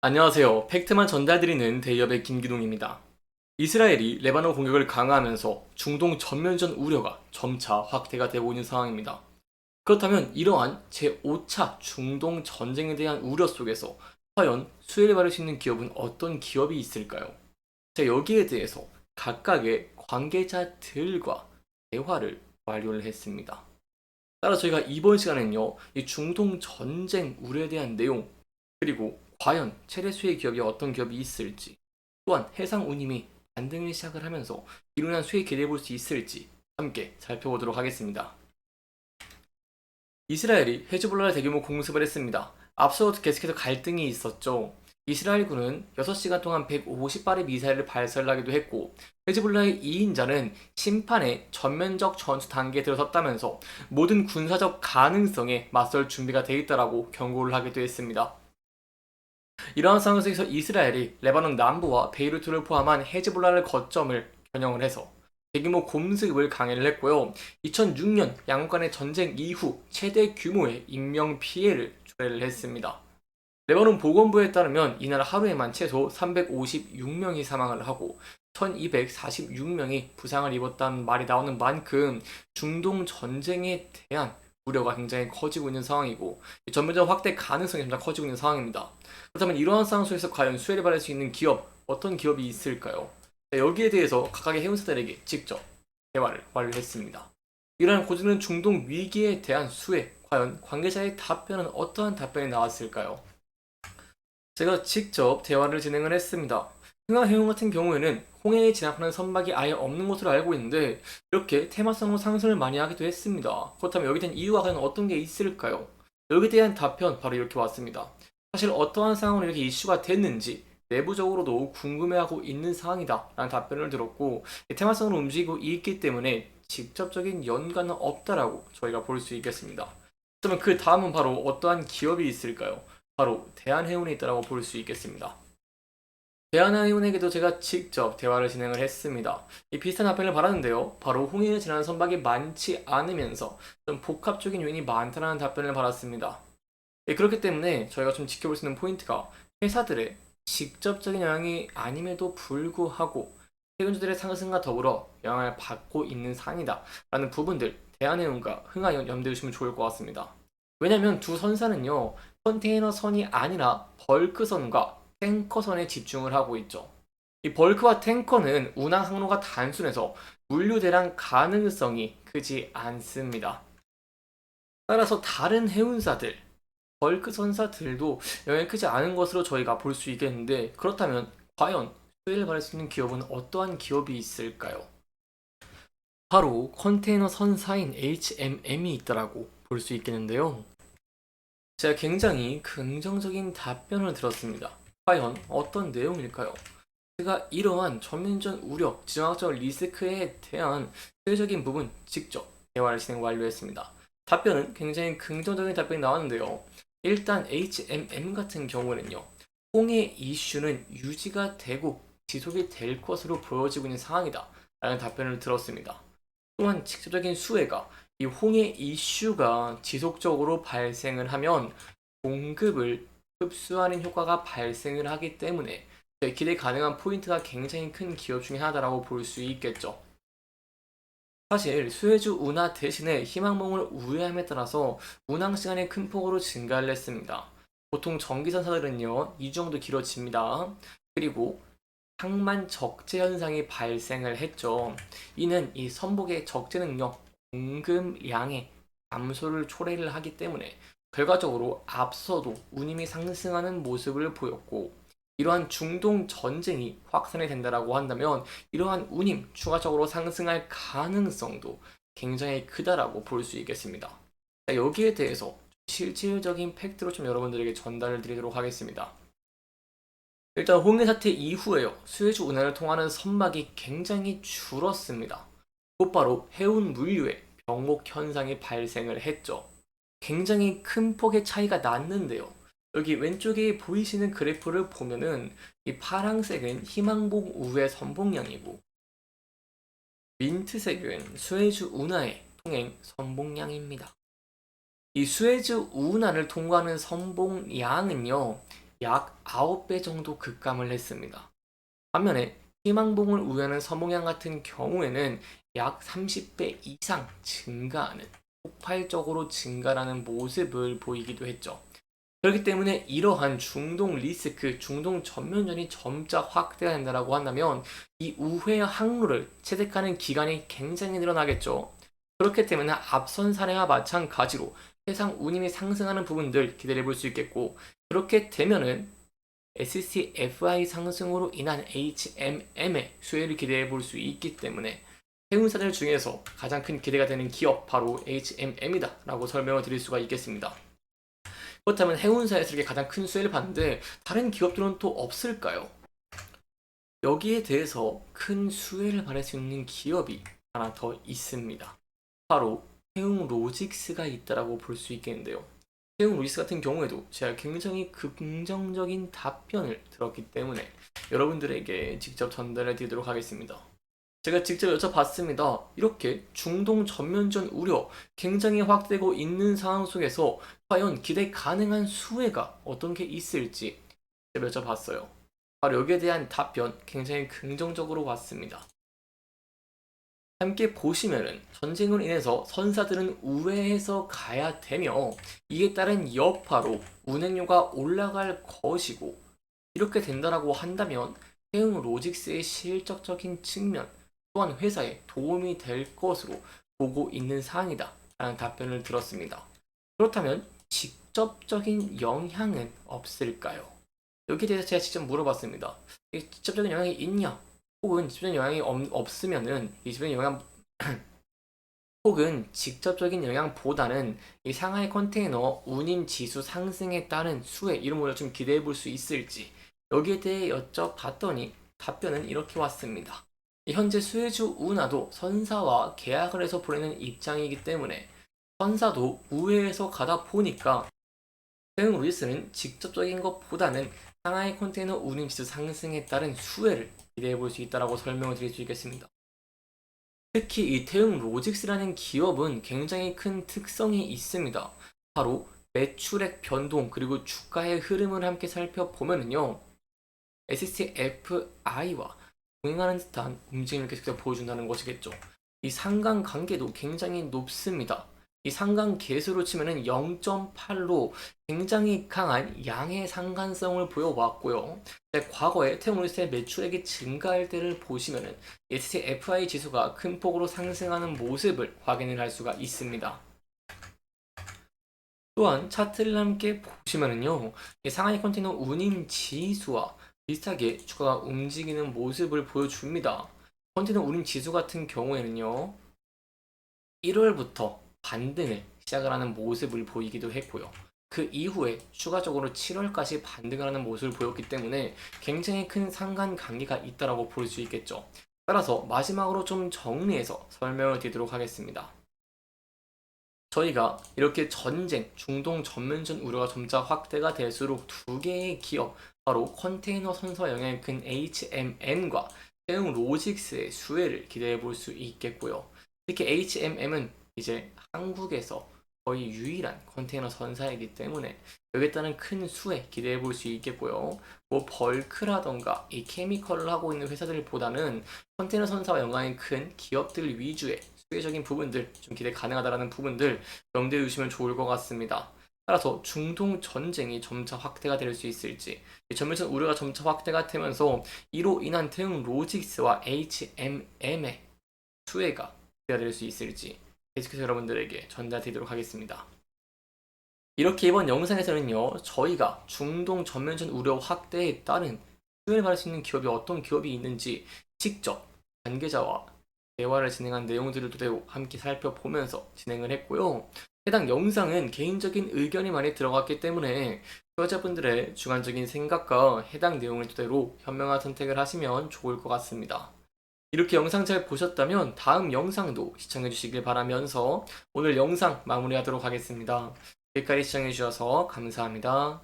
안녕하세요. 팩트만 전달드리는 대기업의 김기동입니다. 이스라엘이 레바논 공격을 강화하면서 중동 전면전 우려가 점차 확대가 되고 있는 상황입니다. 그렇다면 이러한 제5차 중동 전쟁에 대한 우려 속에서 과연 수혜를 받을 수 있는 기업은 어떤 기업이 있을까요? 제가 여기에 대해서 각각의 관계자들과 대화를 완료를 했습니다. 따라 저희가 이번 시간에는요, 이 중동 전쟁 우려에 대한 내용, 그리고 과연 최대 수혜 기업이 어떤 기업이 있을지, 또한 해상 운임이 반등을 시작을 하면서 이로 인한 수혜 기대해 볼 수 있을지 함께 살펴보도록 하겠습니다. 이스라엘이 헤즈볼라를 대규모 공습을 했습니다. 앞서도 계속해서 갈등이 있었죠. 이스라엘군은 6시간 동안 150발의 미사일을 발사하기도 했고, 헤즈볼라의 2인자는 심판의 전면적 전투 단계에 들어섰다면서 모든 군사적 가능성에 맞설 준비가 돼 있다라고 경고를 하기도 했습니다. 이러한 상황 속에서 이스라엘이 레바논 남부와 베이루트를 포함한 헤즈볼라를 거점을 겨냥을 해서 대규모 공습을 강행을 했고요. 2006년 양국 간의 전쟁 이후 최대 규모의 인명 피해를 초래를 했습니다. 레바논 보건부에 따르면 이날 하루에만 최소 356명이 사망을 하고 1246명이 부상을 입었다는 말이 나오는 만큼 중동 전쟁에 대한 우려가 굉장히 커지고 있는 상황이고 전면적 확대 가능성이 점점 커지고 있는 상황입니다. 그렇다면 이러한 상황 속에서 과연 수혜를 받을 수 있는 기업, 어떤 기업이 있을까요? 여기에 대해서 각각의 해운사들에게 직접 대화를 완료했습니다. 이러한 고전은 중동 위기에 대한 수혜, 과연 관계자의 답변은 어떠한 답변이 나왔을까요? 제가 직접 대화를 진행을 했습니다. 흥하해운 같은 경우에는 홍해에 진압하는 선박이 아예 없는 것으로 알고 있는데 이렇게 테마성으로 상승을 많이 하기도 했습니다. 그렇다면 여기에 대한 이유가 과연 어떤 게 있을까요? 여기에 대한 답변 바로 이렇게 왔습니다. 사실 어떠한 상황으로 이렇게 이슈가 됐는지 내부적으로도 궁금해하고 있는 상황이다 라는 답변을 들었고 테마성으로 움직이고 있기 때문에 직접적인 연관은 없다라고 저희가 볼 수 있겠습니다. 그렇다면 그 다음은 바로 어떠한 기업이 있을까요? 바로 대한해운에 있다고 볼 수 있겠습니다. 대한해운에게도 제가 직접 대화를 진행을 했습니다. 이 비슷한 답변을 받았는데요. 바로 홍해를 지나는 선박이 많지 않으면서 좀 복합적인 요인이 많다는 답변을 받았습니다. 그렇기 때문에 저희가 좀 지켜볼 수 있는 포인트가 회사들의 직접적인 영향이 아님에도 불구하고 해운주들의 상승과 더불어 영향을 받고 있는 상이다 라는 부분들 대한해운과 흥하해운 염두에 두시면 좋을 것 같습니다. 왜냐면 두 선사는요 컨테이너 선이 아니라 벌크선과 탱커선에 집중을 하고 있죠. 이 벌크와 탱커는 운항 항로가 단순해서 물류 대량 가능성이 크지 않습니다. 따라서 다른 해운사들, 벌크 선사들도 영향이 크지 않은 것으로 저희가 볼 수 있겠는데 그렇다면 과연 수혜를 받을 수 있는 기업은 어떠한 기업이 있을까요? 바로 컨테이너 선사인 HMM이 있다라고 볼 수 있겠는데요. 제가 굉장히 긍정적인 답변을 들었습니다. 과연 어떤 내용일까요? 제가 이러한 전면전 우려, 지정학적 리스크에 대한 수혜적인 부분 직접 대화를 진행 완료했습니다. 답변은 굉장히 긍정적인 답변이 나왔는데요. 일단 HMM 같은 경우는요. 홍해 이슈는 유지가 되고 지속이 될 것으로 보여지고 있는 상황이다. 라는 답변을 들었습니다. 또한 직접적인 수혜가 이 홍해 이슈가 지속적으로 발생을 하면 공급을 흡수하는 효과가 발생을 하기 때문에 기대 가능한 포인트가 굉장히 큰 기업 중에 하나라고 볼 수 있겠죠. 사실 수혜주 운하 대신에 희망봉을 우회함에 따라서 운항 시간이 큰 폭으로 증가를 했습니다. 보통 전기선사들은요, 이 정도 길어집니다. 그리고 항만 적재 현상이 발생을 했죠. 이는 이 선복의 적재 능력, 공급량의 감소를 초래를 하기 때문에 결과적으로 앞서도 운임이 상승하는 모습을 보였고 이러한 중동 전쟁이 확산이 된다라고 한다면 이러한 운임 추가적으로 상승할 가능성도 굉장히 크다라고 볼 수 있겠습니다. 여기에 대해서 실질적인 팩트로 좀 여러분들에게 전달을 드리도록 하겠습니다. 일단 홍해 사태 이후에요. 수에즈 운하를 통하는 선박이 굉장히 줄었습니다. 곧바로 해운 물류에 병목 현상이 발생을 했죠. 굉장히 큰 폭의 차이가 났는데요. 여기 왼쪽에 보이시는 그래프를 보면은 이 파랑색은 희망봉 우회 선봉량이고 민트색은 수에즈 운하의 통행 선봉량입니다. 이 수에즈 운하를 통과하는 선봉량은요. 약 9배 정도 급감을 했습니다. 반면에 희망봉을 우회하는 서몽양 같은 경우에는 약 30배 이상 증가하는, 폭발적으로 증가하는 모습을 보이기도 했죠. 그렇기 때문에 이러한 중동 리스크, 중동 전면전이 점차 확대가 된다고 한다면 이 우회 항로를 체득하는 기간이 굉장히 늘어나겠죠. 그렇기 때문에 앞선 사례와 마찬가지로 해상 운임이 상승하는 부분들 기대해 볼 수 있겠고, 그렇게 되면은 SCFI 상승으로 인한 HMM의 수혜를 기대해 볼 수 있기 때문에 해운사들 중에서 가장 큰 기대가 되는 기업 바로 HMM이다 라고 설명을 드릴 수가 있겠습니다. 그렇다면 해운사에서 이렇게 가장 큰 수혜를 받는데 다른 기업들은 또 없을까요? 여기에 대해서 큰 수혜를 받을 수 있는 기업이 하나 더 있습니다. 바로 해운로직스가 있다라고 볼 수 있겠는데요. 해운로직스 같은 경우에도 제가 굉장히 긍정적인 답변을 들었기 때문에 여러분들에게 직접 전달해 드리도록 하겠습니다. 제가 직접 여쭤봤습니다. 이렇게 중동 전면전 우려 굉장히 확대되고 있는 상황 속에서 과연 기대 가능한 수혜가 어떤 게 있을지 제가 여쭤봤어요. 바로 여기에 대한 답변 굉장히 긍정적으로 왔습니다. 함께 보시면은 전쟁으로 인해서 선사들은 우회해서 가야 되며 이에 따른 여파로 운행료가 올라갈 것이고, 이렇게 된다라고 한다면 해운 로직스의 실적적인 측면 또한 회사에 도움이 될 것으로 보고 있는 사안이다 라는 답변을 들었습니다. 그렇다면 직접적인 영향은 없을까요? 여기에 대해서 제가 직접 물어봤습니다. 직접적인 영향이 있냐? 혹은 직접적인 영향이 없으면은 이 직접적인 영향 혹은 직접적인 영향보다는 이 상하이 컨테이너 운임 지수 상승에 따른 수혜 이런 거를 좀 기대해 볼 수 있을지 여기에 대해 여쭤봤더니 답변은 이렇게 왔습니다. 현재 수혜주 운하도 선사와 계약을 해서 보내는 입장이기 때문에 선사도 우회해서 가다 보니까 해운 루이스는 직접적인 것보다는 상하이 컨테이너 운임 지수 상승에 따른 수혜를 기대해 볼 수 있다고 설명을 드릴 수 있겠습니다. 특히 이 태흥 로직스라는 기업은 굉장히 큰 특성이 있습니다. 바로 매출액 변동 그리고 주가의 흐름을 함께 살펴보면요. SCFI와 동행하는 듯한 움직임을 계속 보여준다는 것이겠죠. 이 상관관계도 굉장히 높습니다. 이 상관계수로 치면은 0.8로 굉장히 강한 양의 상관성을 보여왔고요. 과거에 태용리스의 매출액이 증가할 때를 보시면은 SCFI 지수가 큰 폭으로 상승하는 모습을 확인을 할 수가 있습니다. 또한 차트를 함께 보시면은요, 이 상하이 컨테이너 운임 지수와 비슷하게 주가가 움직이는 모습을 보여줍니다. 컨테이너 운임 지수 같은 경우에는요, 1월부터 반등을 시작을 하는 모습을 보이기도 했고요. 그 이후에 추가적으로 7월까지 반등을 하는 모습을 보였기 때문에 굉장히 큰 상관관계가 있다고 볼 수 있겠죠. 따라서 마지막으로 좀 정리해서 설명을 드리도록 하겠습니다. 저희가 이렇게 전쟁, 중동 전면전 우려가 점차 확대가 될수록 두 개의 기업, 바로 컨테이너 선사 영향이 큰 HMM과 해운 로직스의 수혜를 기대해 볼 수 있겠고요. 특히 HMM은 이제 한국에서 거의 유일한 컨테이너 선사이기 때문에 여기에 따른 큰 수혜 기대해 볼 수 있겠고요. 뭐 벌크라던가 이 케미컬을 하고 있는 회사들보다는 컨테이너 선사와 연관이 큰 기업들 위주의 수혜적인 부분들, 좀 기대 가능하다라는 부분들 염두에 두시면 좋을 것 같습니다. 따라서 중동 전쟁이 점차 확대가 될 수 있을지, 전면전 우려가 점차 확대가 되면서 이로 인한 대응 로직스와 HMM의 수혜가 기대가 될 수 있을지 계속해서 여러분들에게 전달드리도록 하겠습니다. 이렇게 이번 영상에서는요, 저희가 중동 전면전 우려 확대에 따른 수혜를 받을 수 있는 기업이 어떤 기업이 있는지 직접 관계자와 대화를 진행한 내용들을 토대로 함께 살펴보면서 진행을 했고요. 해당 영상은 개인적인 의견이 많이 들어갔기 때문에 시청자분들의 주관적인 생각과 해당 내용을 토대로 현명한 선택을 하시면 좋을 것 같습니다. 이렇게 영상 잘 보셨다면 다음 영상도 시청해 주시길 바라면서 오늘 영상 마무리하도록 하겠습니다. 여기까지 시청해 주셔서 감사합니다.